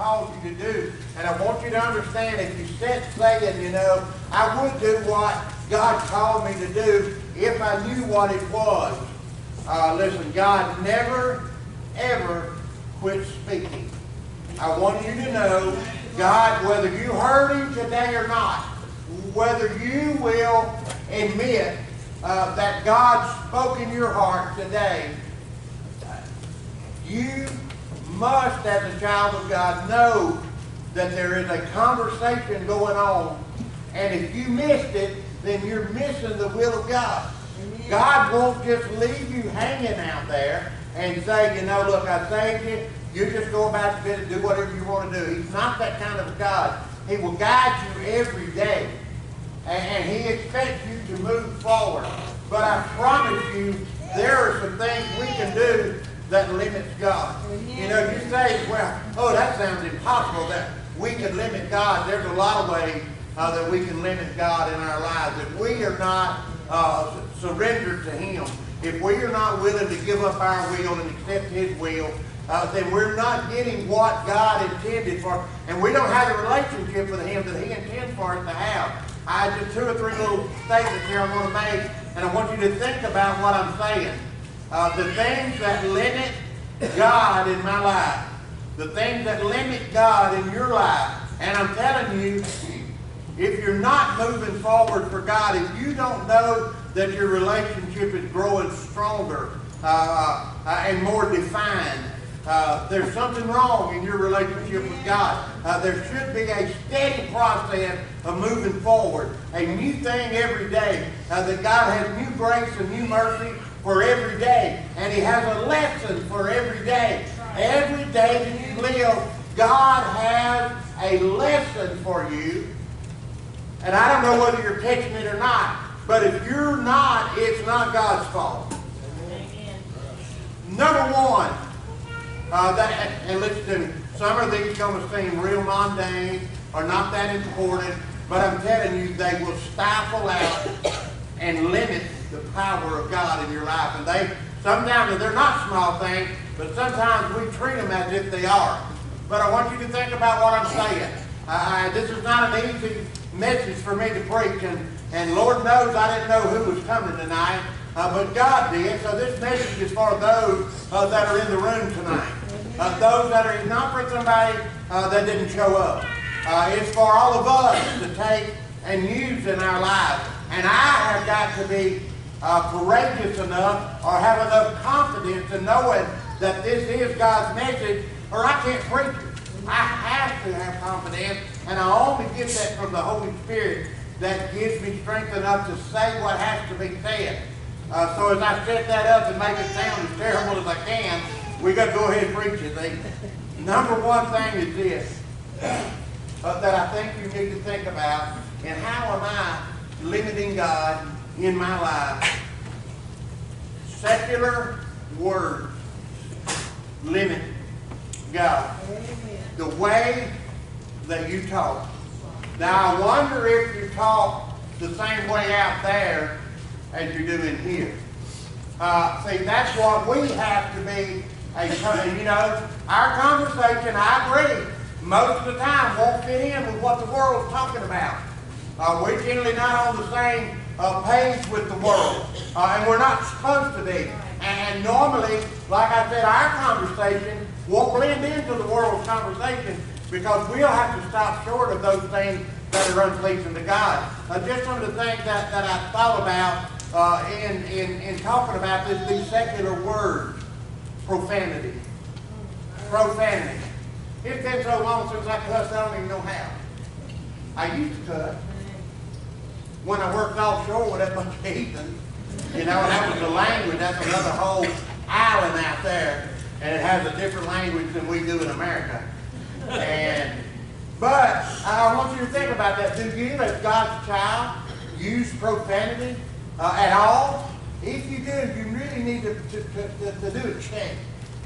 called you to do. And I want you to understand, if you sit saying, you know, I would do what God called me to do if I knew what it was. Listen, God never, ever quits speaking. I want you to know, God, whether you heard Him today or not, whether you will admit that God spoke in your heart today, you must, as a child of God, know that there is a conversation going on. And if you missed it, then you're missing the will of God. God won't just leave you hanging out there and say, you know, look, I saved you. You just go about your business, do whatever you want to do. He's not that kind of a God. He will guide you every day. And He expects you to move forward. But I promise you, there are some things we can do that limits God. You know, you say, well, oh, that sounds impossible that we can limit God. There's a lot of ways that we can limit God in our lives. If we are not surrendered to Him, if we are not willing to give up our will and accept His will, then we're not getting what God intended for. And we don't have the relationship with Him that He intends for us to have. I just 2 or 3 little statements here I'm going to make, and I want you to think about what I'm saying. The things that limit God in my life, the things that limit God in your life, and I'm telling you, if you're not moving forward for God, if you don't know that your relationship is growing stronger and more defined, there's something wrong in your relationship with God. There should be a steady process of moving forward, a new thing every day, that God has new grace and new mercy for every day, and He has a lesson for every day. Every day that you live, God has a lesson for you. And I don't know whether you're catching it or not, but if you're not, it's not God's fault. Number one, and listen to me, some of these going to seem real mundane or not that important, but I'm telling you, they will stifle out and limit the power of God in your life. And sometimes they're not small things, but sometimes we treat them as if they are. But I want you to think about what I'm saying. This is not an easy message for me to preach, and Lord knows I didn't know who was coming tonight, but God did. So this message is for those that are in the room tonight. Those that are not for somebody that didn't show up. It's for all of us to take and use in our lives. And I have got to be courageous enough or have enough confidence in knowing that this is God's message, or I can't preach it. I have to have confidence, and I only get that from the Holy Spirit that gives me strength enough to say what has to be said. So as I set that up and make it sound as terrible as I can, we got to go ahead and preach it. The number one thing is this, that I think you need to think about, and how am I limiting God in my life? Secular words limit God. The way that you talk. Now I wonder if you talk the same way out there as you do in here. See, that's what we have to be. You know, our conversation, I agree, most of the time won't fit in with what the world's talking about. We're generally not on the same page with the world, and we're not supposed to be. And normally, like I said, our conversation won't blend into the world's conversation, because we'll have to stop short of those things that are unpleasing to God. Just some of the things that I thought about in talking about these secular words. Profanity. Profanity. It's been so long since I cussed, I don't even know how. I used to cuss when I worked offshore with that bunch of heathens. You know, and that was the language. That's another whole island out there, and it has a different language than we do in America. But I want you to think about that. Do you, as God's child, use profanity at all? If you do, you really need to do a check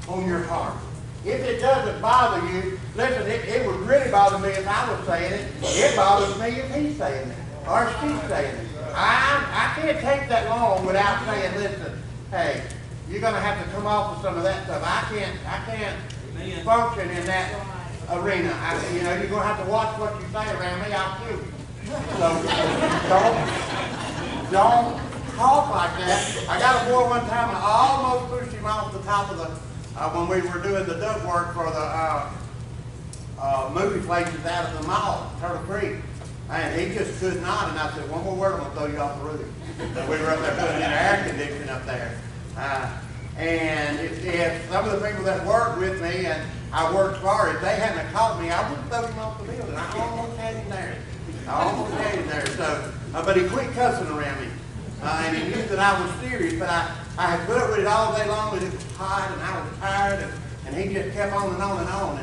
on your heart. If it doesn't bother you, listen, it would really bother me if I was saying it. It bothers me if he's saying it or she's saying it. I can't take that long without saying, listen, hey, you're going to have to come off with some of that stuff. I can't function in that arena. You know, you're going to have to watch what you say around me. I'll kill you. So don't talk like that. I got a boy one time, I almost pushed him off the top of the, when we were doing the duct work for the movie places out of the mall, Turtle Creek. And he just could not, and I said, one more word, I'm going to throw you off the roof. And we were up there putting in air conditioning up there. And if some of the people that worked with me and I worked for, if they hadn't have caught me, I would have thrown him off the building. I almost had him there. So, but he quit cussing around me. And he knew that I was serious, but I had put up with it all day long, but it was hot and I was tired, and he just kept on and on and on.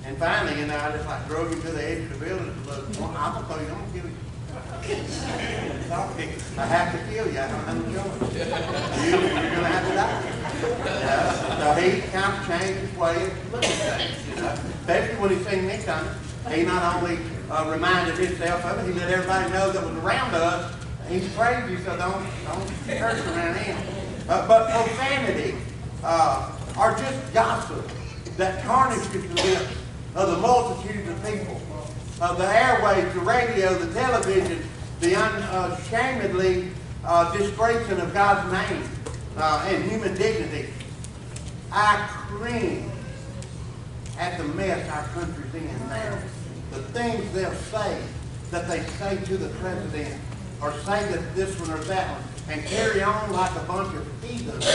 And finally, you know, I just like drove him to the edge of the building and looked, well, I'm going to throw you, I'm going to kill you. I have to kill you. I don't have a choice. You're going to have to die. So he kind of changed his way of looking at things, you know. Especially when he seen me coming. He not only reminded himself of it, he let everybody know that was around us. He's crazy, so don't curse around him. But profanity are just gossip that tarnishes the lips of the multitudes of people. The airwaves, the radio, the television, the unashamedly disgracing of God's name and human dignity. I cringe at the mess our country's in now. The things they'll say that they say to the president, or say that this one or that one, and carry on like a bunch of heathens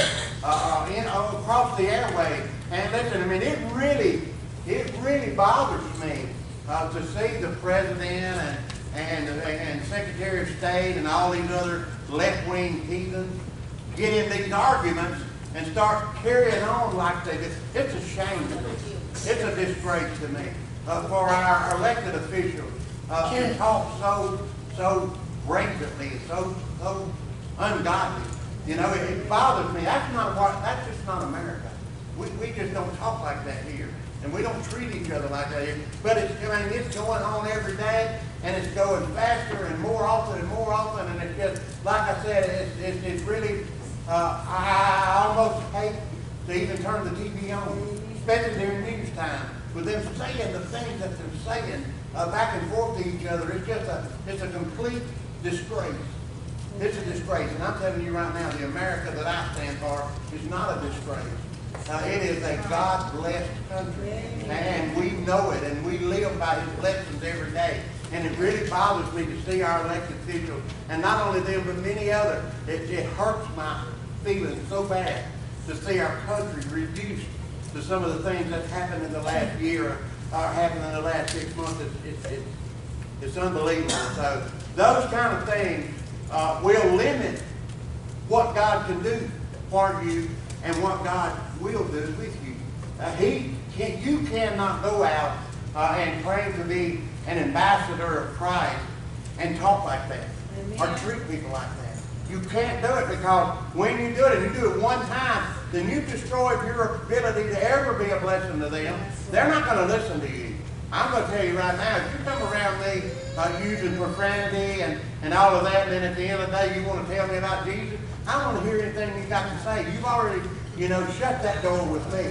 across the airway. And listen, I mean, it really bothers me to see the president and Secretary of State and all these other left-wing heathens get in these arguments and start carrying on like they did. It's a shame to me. It's a disgrace to me for our elected officials to talk so blatantly, so ungodly. You know, it bothers me. That's just not America. We just don't talk like that here. And we don't treat each other like that here. But it's going on every day, and it's going faster and more often, and it's just, like I said, it's really, I almost hate to even turn the TV on, especially during news time, with them saying the things that they're saying back and forth to each other. It's a complete disgrace. It's a disgrace. And I'm telling you right now, the America that I stand for is not a disgrace. It is a God-blessed country, and we know it, and we live by His blessings every day. And it really bothers me to see our elected officials, and not only them, but many others. It hurts my feelings so bad to see our country reduced to some of the things that's happened in the last year or happened in the last 6 months. It's unbelievable. So those kind of things will limit what God can do for you and what God will do with you. You cannot go out and claim to be an ambassador of Christ and talk like that. Amen. Or treat people like that. You can't do it, because when you do it, and you do it one time, then you've destroyed your ability to ever be a blessing to them. They're not going to listen to you. I'm going to tell you right now, if you come around me using profanity and all of that, and then at the end of the day you want to tell me about Jesus, I don't want to hear anything you got to say. You've already, shut that door with me.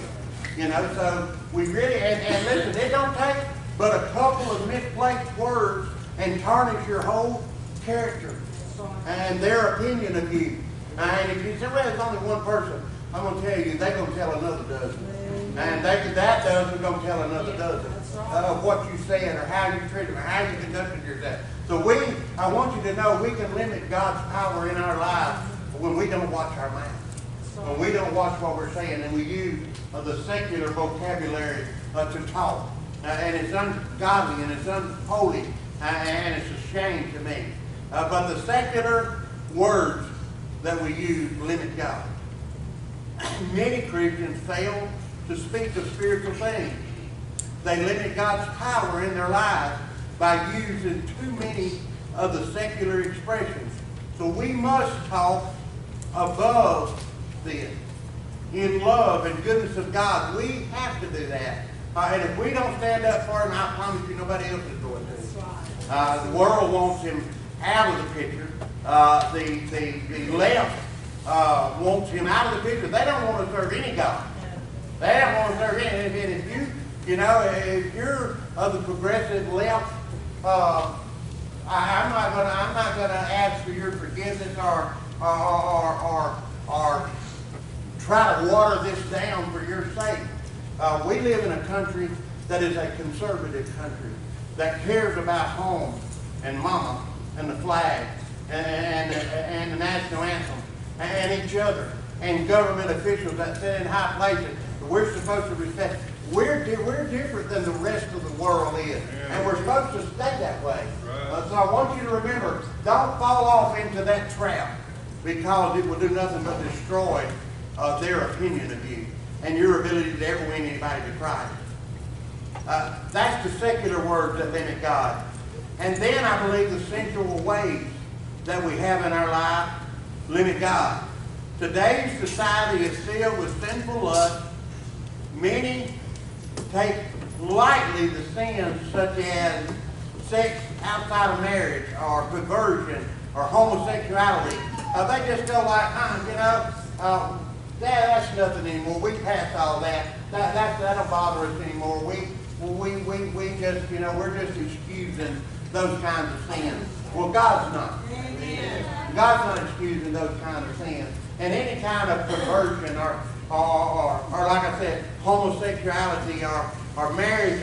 So we really, and listen, it don't take but a couple of misplaced words and tarnish your whole character and their opinion of you. And if you say, well, there's only one person, I'm going to tell you, they're going to tell another dozen. And that dozen going to tell another dozen of what you said or how you treated them or how you conducted yourself. So I want you to know we can limit God's power in our lives when we don't watch our mouth. When we don't watch what we're saying and we use the secular vocabulary to talk. And it's ungodly and it's unholy and it's a shame to me. But the secular words that we use limit God. Many Christians fail to speak of spiritual things. They limit God's power in their lives by using too many of the secular expressions. So we must talk above this. In love and goodness of God, we have to do that. And if we don't stand up for Him, I promise you nobody else is going to. The world wants Him out of the picture. The left wants Him out of the picture. They don't want to serve any God. They don't want to serve any. And if You know, if you're of the progressive left, I'm not gonna ask for your forgiveness or try to water this down for your sake. We live in a country that is a conservative country that cares about home and mama and the flag and the national anthem and each other and government officials that sit in high places. We're supposed to respect. We're different than the rest of the world is, and we're supposed to stay that way. So I want you to remember, don't fall off into that trap, because it will do nothing but destroy their opinion of you and your ability to ever win anybody to Christ. That's the secular words that limit God. And then I believe the sensual ways that we have in our life limit God. Today's society is filled with sinful lust. Many take lightly the sins such as sex outside of marriage or perversion or homosexuality. They just go like, that's nothing anymore. We passed all that. That don't bother us anymore. We just, we're just excusing those kinds of sins. Well, God's not. Amen. God's not excusing those kinds of sins. And any kind of perversion or like I said, homosexuality or marriage,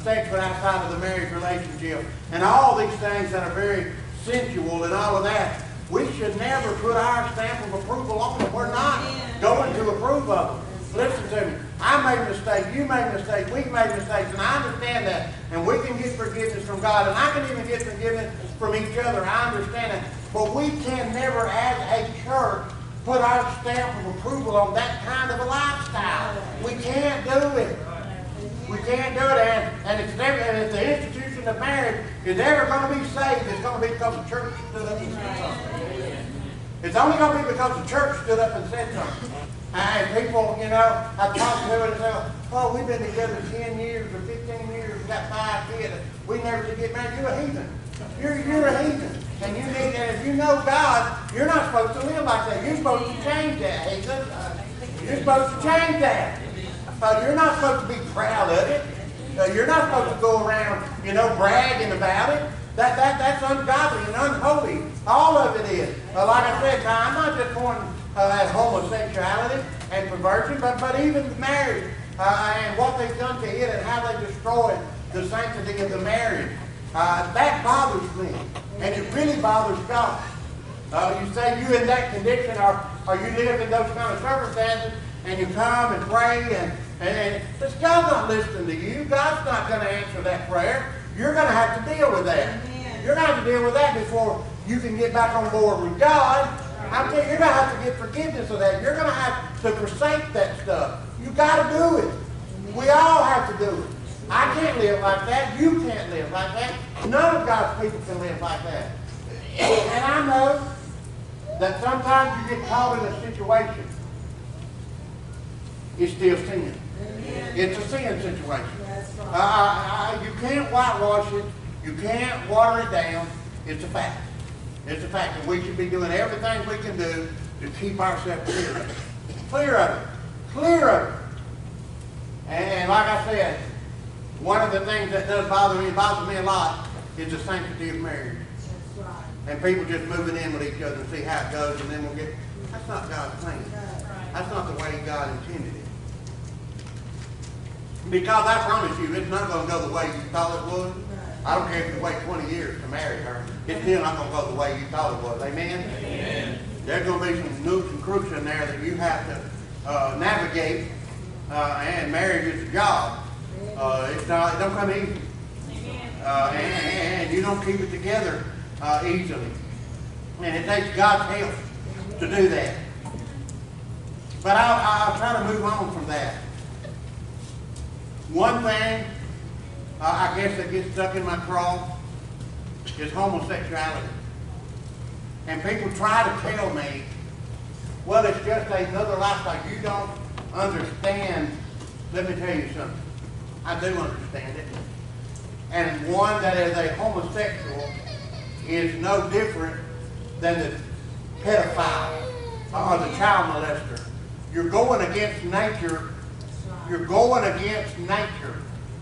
sex outside of the marriage relationship, and all these things that are very sensual and all of that, we should never put our stamp of approval on them. We're not going to approve of them. Listen to me. I made mistakes. You made mistakes. We've made mistakes. And I understand that. And we can get forgiveness from God. And I can even get forgiveness from each other. I understand that. But we can never, as a church, put our stamp of approval on that kind of a lifestyle. We can't do it. We can't do it. And if the institution of marriage is ever going to be saved, it's going to be because the church stood up and said something. It's only going to be because the church stood up and said something. And people, I talk to them and say, oh, we've been together 10 years or 15 years, we got 5 kids, we never did get married. You're a heathen. You're a heathen. And you need that. If you know God, you're not supposed to live like that. You're supposed to change that, heathen. You're supposed to change that. You're not supposed to be proud of it. You're not supposed to go around, bragging about it. That's ungodly and unholy. All of it is. Like I said, now, I'm not just pointing at homosexuality and perversion, but even marriage and what they've done to it and how they destroyed the sanctity of the marriage. That bothers me, and it really bothers God. You say you in that condition, or you live in those kind of circumstances, and you come and pray, and but God's not listening to you. God's not going to answer that prayer. You're going to have to deal with that. You're going to have to deal with that before you can get back on board with God. I'm telling you, you're going to have to get forgiveness of that. You're going to have to forsake that stuff. You've got to do it. We all have to do it. I can't live like that. You can't live like that. None of God's people can live like that. And I know that sometimes you get caught in a situation. It's still sin. It's a sin situation. You can't whitewash it. You can't water it down. It's a fact. It's a fact. And we should be doing everything we can do to keep ourselves clear of it. Clear of it. Clear of it. And like I said, one of the things that does bothers me a lot, is the sanctity of marriage. That's right. And people just moving in with each other and see how it goes, and then we'll get, that's not God's plan. That's not the way God intended it. Because I promise you, it's not going to go the way you thought it would. I don't care if you wait 20 years to marry her. It's still not going to go the way you thought it was. Amen? Amen. There's going to be some nooks and crooks in there that you have to navigate. And marriage is a job. It don't come easy. And you don't keep it together easily. And it takes God's help to do that. But I'll try to move on from that. One thing, I guess that gets stuck in my craw is homosexuality. And people try to tell me, well, it's just another lifestyle. You don't understand. Let me tell you something. I do understand it. And one that is a homosexual is no different than the pedophile or the child molester. You're going against nature. You're going against nature.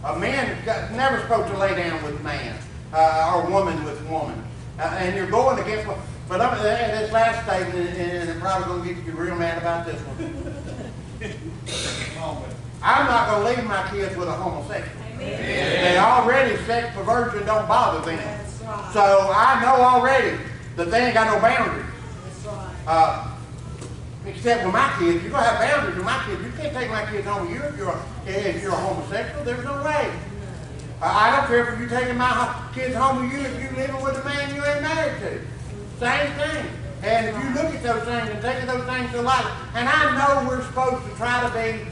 A man is never supposed to lay down with man, or woman with woman. And you're going against what. But this last statement, and I'm probably going to get you real mad about this one. I'm not going to leave my kids with a homosexual. They already, sex perversion don't bother them. Right. So I know already that they ain't got no boundaries. Right. Except with my kids. You're going to have boundaries with my kids. You can't take my kids home with you if you're a homosexual. There's no way. I don't care if you're taking my kids home with you if you're living with a man you ain't married to. Same thing. And if you look at those things and take those things to life, and I know we're supposed to try to be,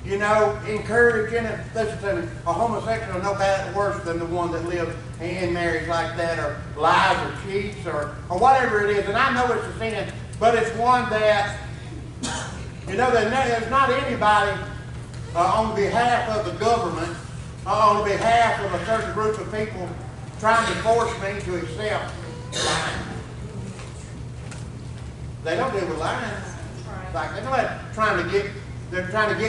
you know, encouraging it. Listen to me, a homosexual is no worse than the one that lives in marriage like that, or lies or cheats, or whatever it is. And I know it's a sin, but it's one that, you know, there's not anybody on behalf of the government, on behalf of a certain group of people, trying to force me to accept lying. They don't deal with lying. Like they're trying to get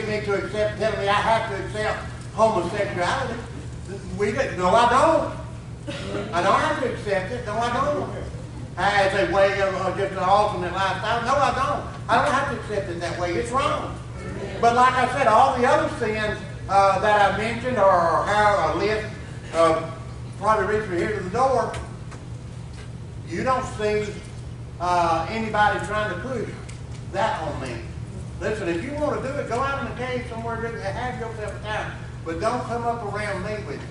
me to accept, telling me I have to accept homosexuality. No, I don't. I don't have to accept it. No, I don't. As a way of just an alternate lifestyle. No, I don't. I don't have to accept it that way. It's wrong. But like I said, all the other sins that I mentioned, or how a list probably reached me here to the door, you don't see anybody trying to push that on me. Listen, if you want to do it, go out in the cave somewhere, have yourself a time. But don't come up around me with it.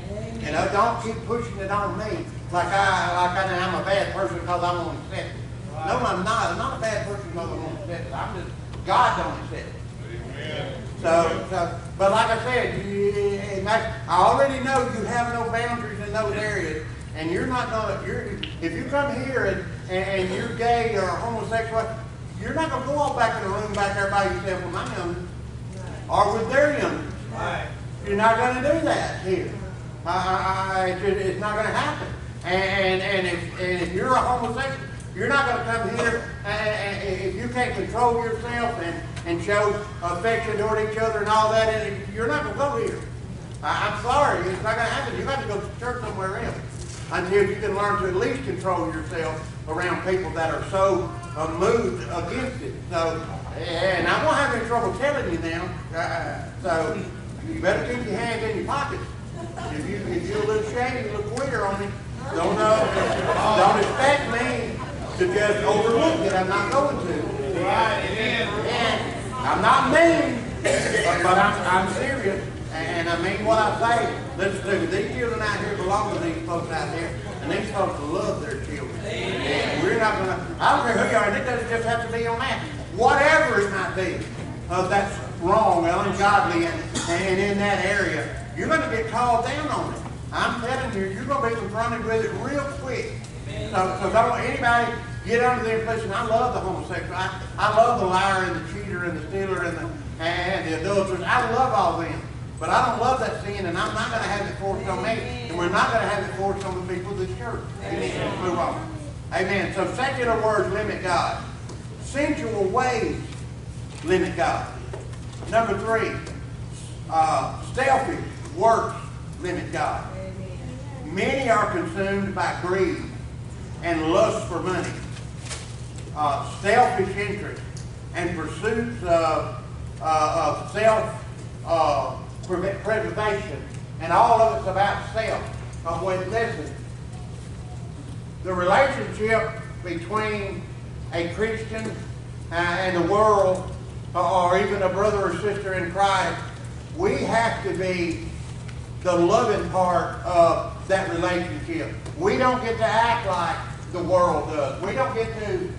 Amen. You know, don't keep pushing it on me like I'm a bad person because I won't accept it. Right. No, I'm not. I'm not a bad person because I won't accept it. I'm just, God don't accept it. Amen. So, but like I said, I already know you have no boundaries in those areas, and you're not gonna. If you come here and you're gay or homosexual, you're not going to go all back in the room back there by yourself with my youngers, or with their youngers. Right. You're not going to do that here. It's not going to happen. And if you're a homosexual, you're not going to come here, and if you can't control yourself and show affection toward each other and all that, you're not going to go here. I'm sorry, it's not going to happen. You have to go to church somewhere else until you can learn to at least control yourself around people that are so moved against it. So, and I won't have any trouble telling you now. So you better keep your hands in your pockets. If you're a little shady, a little queer on me, don't expect me to just overlook it. I'm not going to. And I'm not mean, but I'm serious, and I mean what I say. Listen to me. These children out here belong to these folks out here, and these folks love their children. And we're not going to, I don't care who you are, and it doesn't just have to be on that. Whatever it might be, that's wrong, ungodly, and in that area, you're going to get called down on it. I'm telling you, you're going to be confronted with it real quick. So don't let anybody get under the impression. I love the homosexual. I love the liar and the cheater and the stealer and the adulterers. I love all them. But I don't love that sin, and I'm not going to have it forced on me. And we're not going to have it forced on the people of this church. Amen. Let's move on. Amen. So secular words limit God. Sensual ways limit God. Number 3, selfish works limit God. Many are consumed by greed and lust for money, selfish interest, and pursuits of self-preservation. And all of it's about self. Listen, the relationship between a Christian and the world, or even a brother or sister in Christ, we have to be the loving part of that relationship. We don't get to act like the world does. We don't get to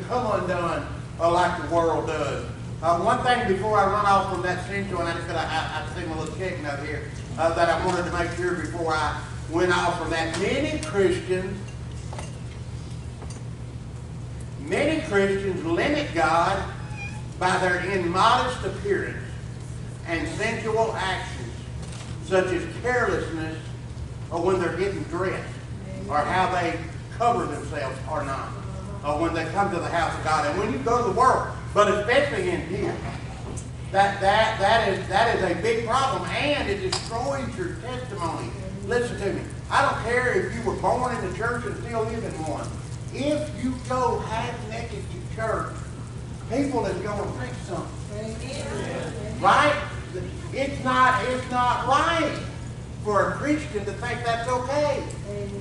come undone like the world does. One thing before I run off from that sensual, and I see my little check note here, that I wanted to make sure before I went off from that. Many Christians limit God by their immodest appearance and sensual actions, such as carelessness, or when they're getting dressed, or how they cover themselves or not, or when they come to the house of God. And when you go to the world, but especially in here, that is a big problem, and it destroys your testimony. Listen to me. I don't care if you were born in the church and still live in one. If you go half-naked to church, people is going to think something. Right? It's not right for a Christian to think that's okay.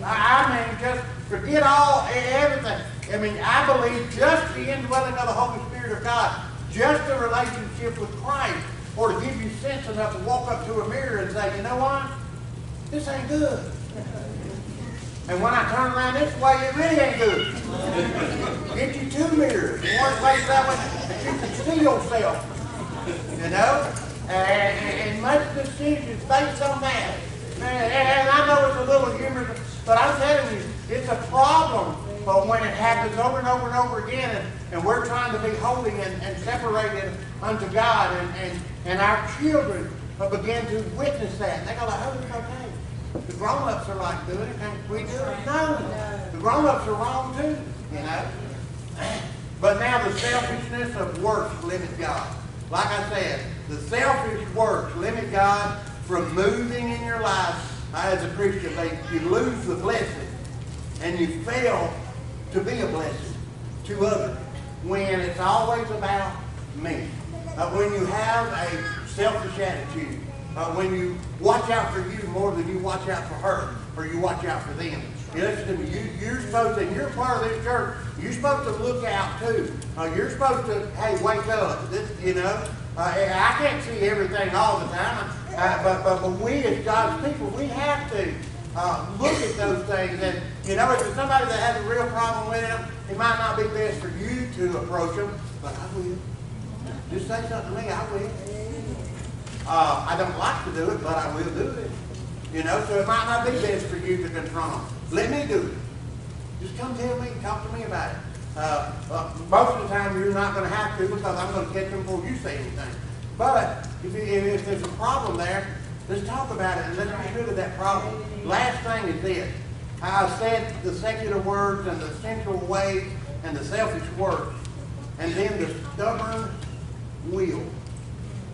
I mean, just forget everything. I mean, I believe just the indwelling of the Holy Spirit of God, just a relationship with Christ, or to give you sense enough to walk up to a mirror and say, you know what? This ain't good. And when I turn around this way, it really ain't good. Get you two mirrors. One face that way that you can see yourself. You know? And make decisions based on that. And I know it's a little humorous, but I'm telling you, it's a problem when it happens over and over and over again, and we're trying to be holy and separated unto God, and our children begin to witness that. They go like, oh, it's okay. The grown-ups are like doing it, and we do it. No, the grown-ups are wrong too, you know. But now the selfishness of works limit God. Like I said, the selfish works limit God from moving in your life as a Christian. You lose the blessing, and you fail to be a blessing to others when it's always about me. When you have a selfish attitude, when you watch out for you more than you watch out for her, or you watch out for them. You listen to me. You're supposed to, and you're part of this church, you're supposed to look out too. You're supposed to, hey, wake up. You know, I can't see everything all the time, but we as God's people, we have to look at those things. And, you know, if there's somebody that has a real problem with them, it might not be best for you to approach them, but I will. Just say something to me, I will. I don't like to do it, but I will do it. You know, so it might not be best for you to confront them. Let me do it. Just come tell me, talk to me about it. Most of the time you're not going to have to, because I'm going to catch them before you say anything. But if there's a problem there, let's talk about it and let's get rid of that problem. Last thing is this. I said the secular words and the sensual ways and the selfish works, and then the stubborn will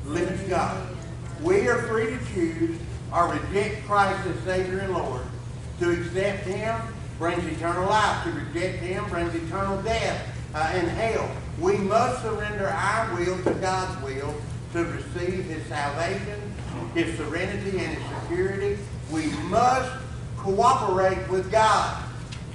limits God. We are free to choose or reject Christ as Savior and Lord. To accept Him brings eternal life. To reject Him brings eternal death and hell. We must surrender our will to God's will to receive His salvation, His serenity, and His security. We must cooperate with God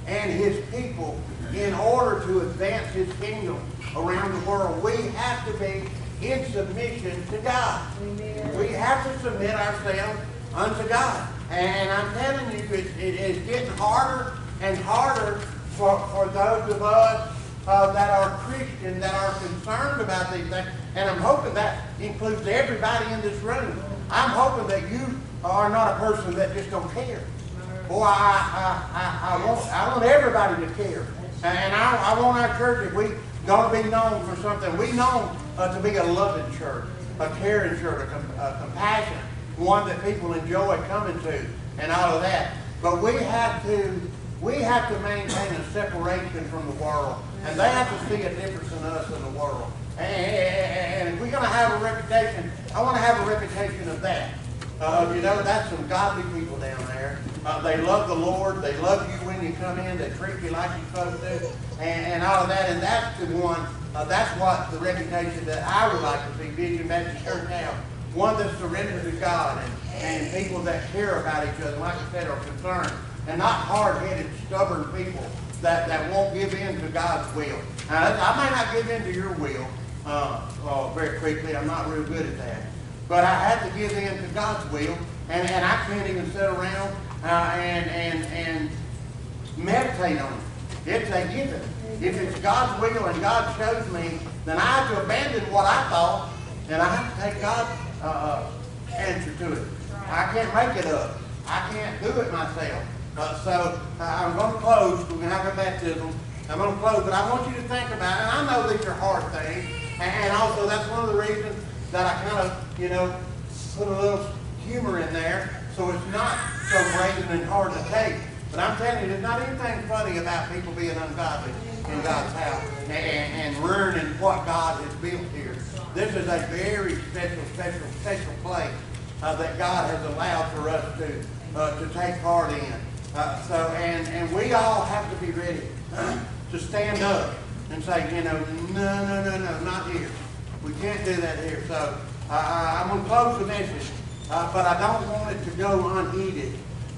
and His people in order to advance His kingdom around the world. We have to be in submission to God. Amen. We have to submit ourselves unto God. And I'm telling you, it is getting harder and harder for those of us that are Christian, that are concerned about these things. And I'm hoping that includes everybody in this room. I'm hoping that you are not a person that just don't care. Boy, I want everybody to care. And I want our church, if we're going to be known for something, we known to be a loving church, a caring church, a compassionate, one that people enjoy coming to, and all of that. But we have to maintain a separation from the world, and they have to see a difference in us and the world. And if we're going to have a reputation, I want to have a reputation of that. You know, that's some godly people down there. They love the Lord. They love you when you come in. They treat you like you're supposed to, and all of that. And that's the one. That's what the reputation that I would like to see Vision Baptist Church have. One that's surrendered to God and people that care about each other, like I said, are concerned. And not hard-headed, stubborn people that won't give in to God's will. Now, I may not give in to your will very quickly. I'm not real good at that. But I have to give in to God's will. And I can't even sit around and meditate on it. It's a given. If it's God's will and God shows me, then I have to abandon what I thought, and I have to take God's answer to it. I can't make it up. I can't do it myself. So I'm going to close. We're going to have a baptism. I'm going to close, but I want you to think about it. And I know these are hard things, and also that's one of the reasons that I kind of, you know, put a little humor in there, so it's not so brazen and hard to take. But I'm telling you, there's not anything funny about people being ungodly in God's house and ruining what God has built here. This is a very special place that God has allowed for us to take part in. And we all have to be ready to stand up and say, no, not here. We can't do that here. So I'm going to close the message, but I don't want it to go unheeded.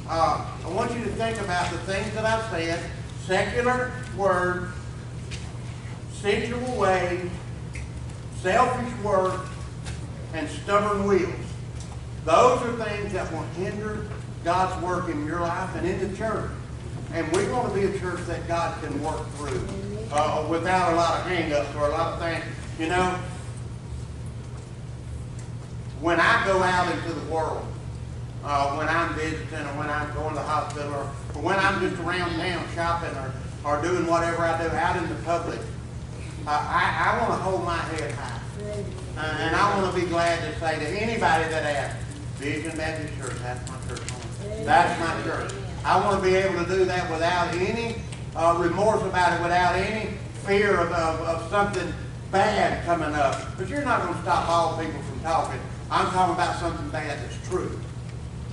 I want you to think about the things that I've said: secular words, sensual ways, selfish work, and stubborn wills. Those are things that will hinder God's work in your life and in the church. And we want to be a church that God can work through without a lot of hang-ups or a lot of things. When I go out into the world, when I'm visiting or when I'm going to the hospital or when I'm just around town shopping or doing whatever I do out in the public, I want to hold my head high. And I want to be glad to say to anybody that asks, Vision Baptist Church, that's my church home. That's my church. I want to be able to do that without any remorse about it, without any fear of something bad coming up. But you're not going to stop all people from talking. I'm talking about something bad that's true.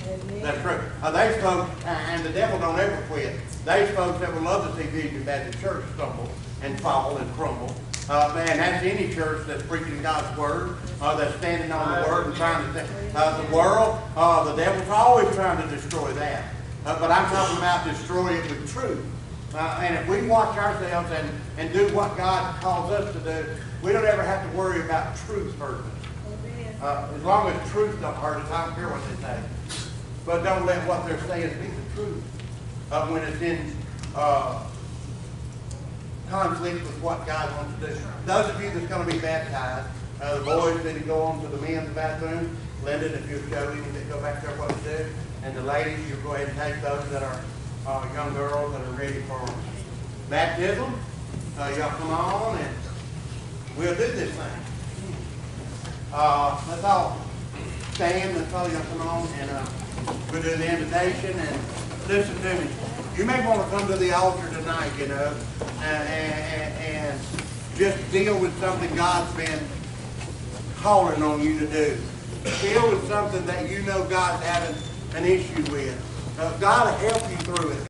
Amen. That's true. There's folks, and the devil don't ever quit. There's folks that would love to see Vision Baptist Church stumble and fall and crumble. Man, that's any church that's preaching God's word, that's standing on the word and trying to the world, the devil's always trying to destroy that. But I'm talking about destroy it with truth. And if we watch ourselves and do what God calls us to do, we don't ever have to worry about truth hurting us. As long as truth don't hurt us, I don't care what they say. But don't let what they're saying be the truth when it's in conflict with what God wants to do. Those of you that's going to be baptized, the boys need to go on to the men's bathroom. Lyndon, if you'll show me, to go back there what to do. And the ladies, you'll go ahead and take those that are young girls that are ready for baptism. Y'all come on and we'll do this thing. Let's all stand. Let's all y'all come on and we'll do the invitation. And listen to me. You may want to come to the altar tonight, and just deal with something God's been calling on you to do. Deal with something that you know God's having an issue with. God will help you through it.